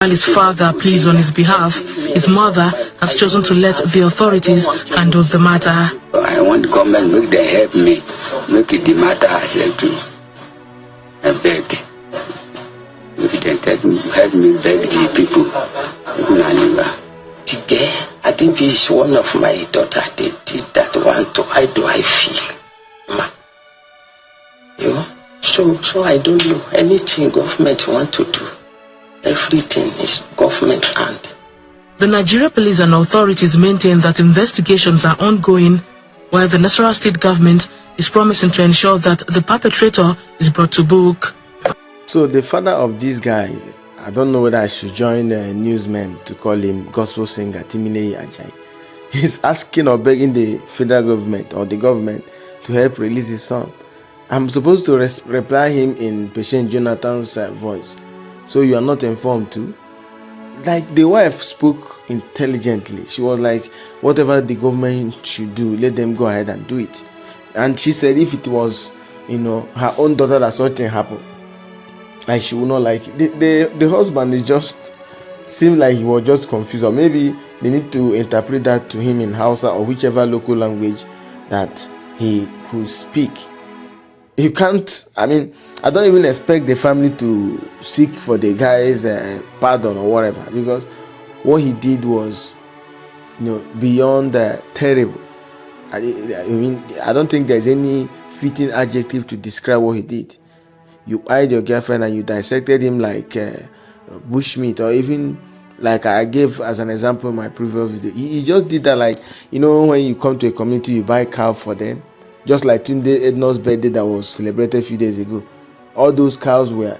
While his father pleads on his behalf, his mother has chosen to let the authorities handle the matter. I want government make them help me, make it the matter as I do. I beg. Make them help me beg the people. The girl, I think is one of my daughter. They did that one to. How do I feel? Ma. You know? So I don't know anything government want to do. Everything is government hand. The Nigeria police and authorities maintain that investigations are ongoing, while the Nasarawa state government is promising to ensure that the perpetrator is brought to book. So the father of this guy, I don't know whether I should join the newsmen to call him gospel singer Timileyin Ajayi. He's asking or begging the federal government or the government to help release his son. I'm supposed to reply him in Patient Jonathan's voice. So you are not informed too? Like, the wife spoke intelligently. She was like, whatever the government should do, let them go ahead and do it. And she said if it was, her own daughter that something happened, like, she would not like it. The husband is just, seemed like he was just confused, or maybe they need to interpret that to him in Hausa or whichever local language that he could speak. You can't, I don't even expect the family to seek for the guy's pardon or whatever, because what he did was, beyond terrible. I don't think there's any fitting adjective to describe what he did. You eyed your girlfriend and you dissected him like bushmeat, or even like I gave as an example in my previous video. He just did that, like, when you come to a community, you buy cow for them. Just like Tunde Edna's birthday that was celebrated a few days ago. All those cows were,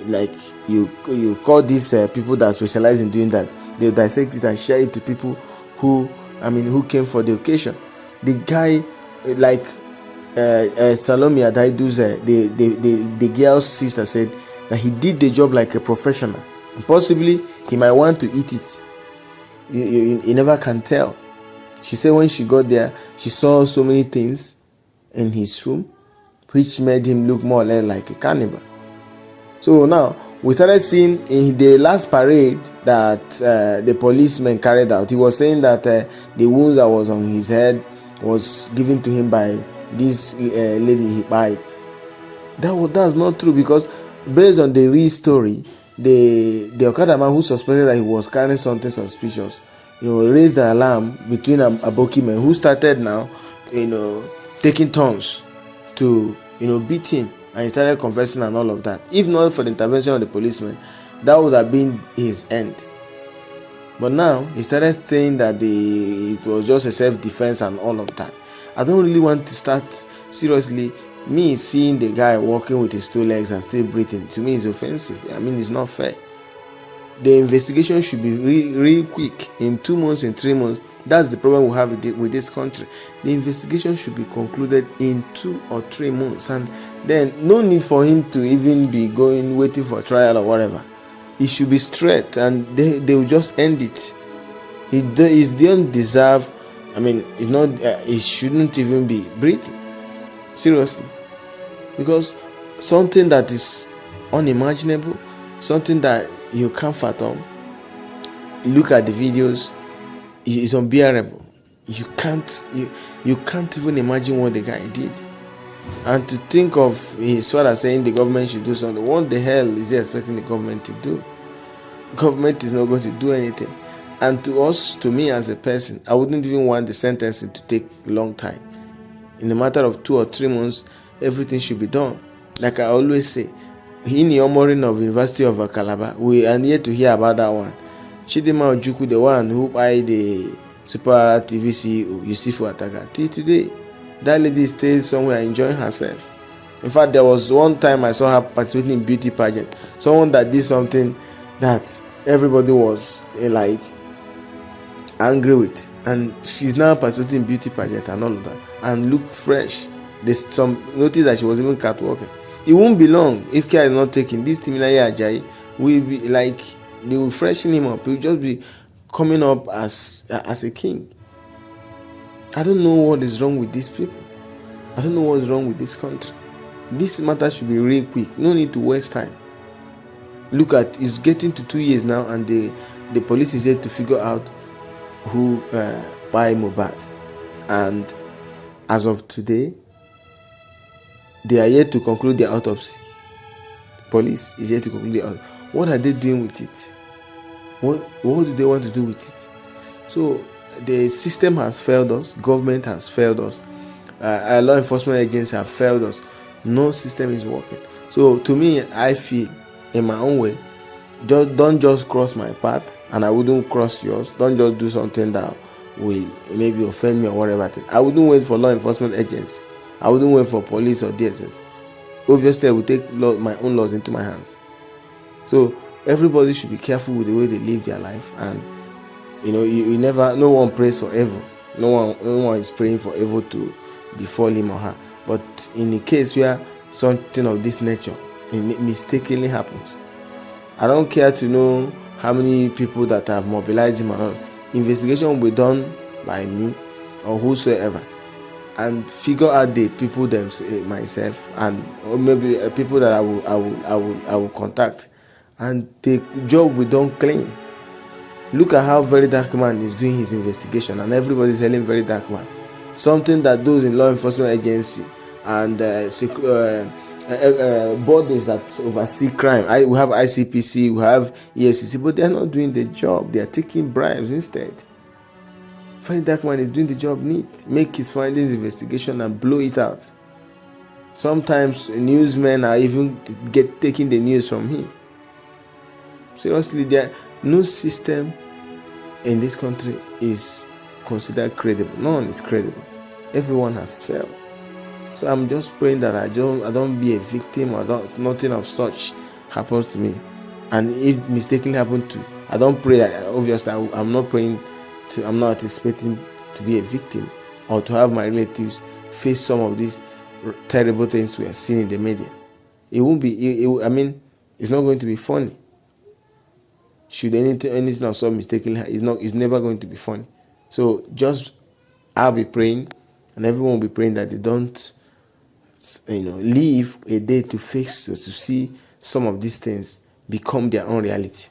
like you call these people that specialize in doing that. They dissect it and share it to people who came for the occasion. The guy, like Salome Adaidu's, the girl's sister said that he did the job like a professional. And possibly he might want to eat it. You never can tell. She said when she got there, she saw so many things in his room, which made him look more or less like a cannibal. So now, we started seeing in the last parade that the policeman carried out, he was saying that the wounds that was on his head was given to him by this lady he bought. That's not true, because based on the real story, the Okada man who suspected that he was carrying something suspicious, raised the alarm between Aboki men who started now, taking turns to, beat him, and he started confessing and all of that. If not for the intervention of the policeman, that would have been his end. But now he started saying that it was just a self-defense and all of that. I don't really want to start seriously. Me seeing the guy walking with his two legs and still breathing, to me is offensive. It's not fair. The investigation should be really quick, in 2 months, in 3 months. That's the problem we have with this country. The investigation should be concluded in 2 or 3 months, and then no need for him to even be waiting for trial or whatever. He should be straight, and they will just end it. He don't deserve. It's not. He shouldn't even be breathing. Seriously, because something that is unimaginable, something that you can't fathom. Look at the videos; it's unbearable. You can't even imagine what the guy did. And to think of his father saying the government should do something, what the hell is he expecting the government to do? Government is not going to do anything. And to me as a person, I wouldn't even want the sentencing to take a long time. In a matter of 2 or 3 months, everything should be done. Like I always say, in the Omorin of University of Calabar, we are yet to hear about that one. Chidinma Ojukwu, the one who buy the Super TV CEO, Yusufu Ataga. Till today, that lady stays somewhere enjoying herself. In fact, there was one time I saw her participating in beauty pageant. Someone that did something that everybody was like angry with, and she's now participating in beauty pageant and all of that, and look fresh. There's some notice that she was even catwalking. It won't be long if care is not taken. This Timileyin Ajayi will be like, they will freshen him up. He will just be coming up as a king. I don't know what is wrong with these people. I don't know what's wrong with this country. This matter should be really quick. No need to waste time. Look at, it's getting to 2 years now, and the police is yet to figure out who by Mohbad. And as of today, they are yet to conclude their autopsy. Police is yet to conclude their autopsy. What are they doing with it? What do they want to do with it? So the system has failed us. Government has failed us. Law enforcement agencies have failed us. No system is working. So to me, I feel in my own way, don't just cross my path and I wouldn't cross yours. Don't just do something that will maybe offend me or whatever. I wouldn't wait for law enforcement agents. I wouldn't wait for police or DSS. Obviously, I would take my own laws into my hands. So everybody should be careful with the way they live their life, and you never. No one prays for evil. No one is praying for evil to befall him or her. But in a case where something of this nature mistakenly happens, I don't care to know how many people that have mobilized him or not. Investigation will be done by me or whosoever, and figure out the people myself, and or maybe people that I will contact, and the job will be done clean. Look at how Very Dark Man is doing his investigation, and everybody is hailing Very Dark Man. Something that those in law enforcement agency and bodies that oversee crime. We have ICPC, we have EFCC, but they are not doing the job. They are taking bribes instead. Very Dark Man is doing the job neat. Make his findings, investigation, and blow it out. Sometimes newsmen are even taking the news from him. Seriously, no system in this country is considered credible. None is credible. Everyone has failed. So I'm just praying that I don't be a victim, or nothing of such happens to me. And if mistakenly happened to, I don't pray that. Obviously, I'm not anticipating to be a victim or to have my relatives face some of these terrible things we are seeing in the media. It won't be. It's not going to be funny. Should anything of some mistakenly, it's never going to be funny. So I'll be praying, and everyone will be praying that they don't, leave a day to see some of these things become their own reality.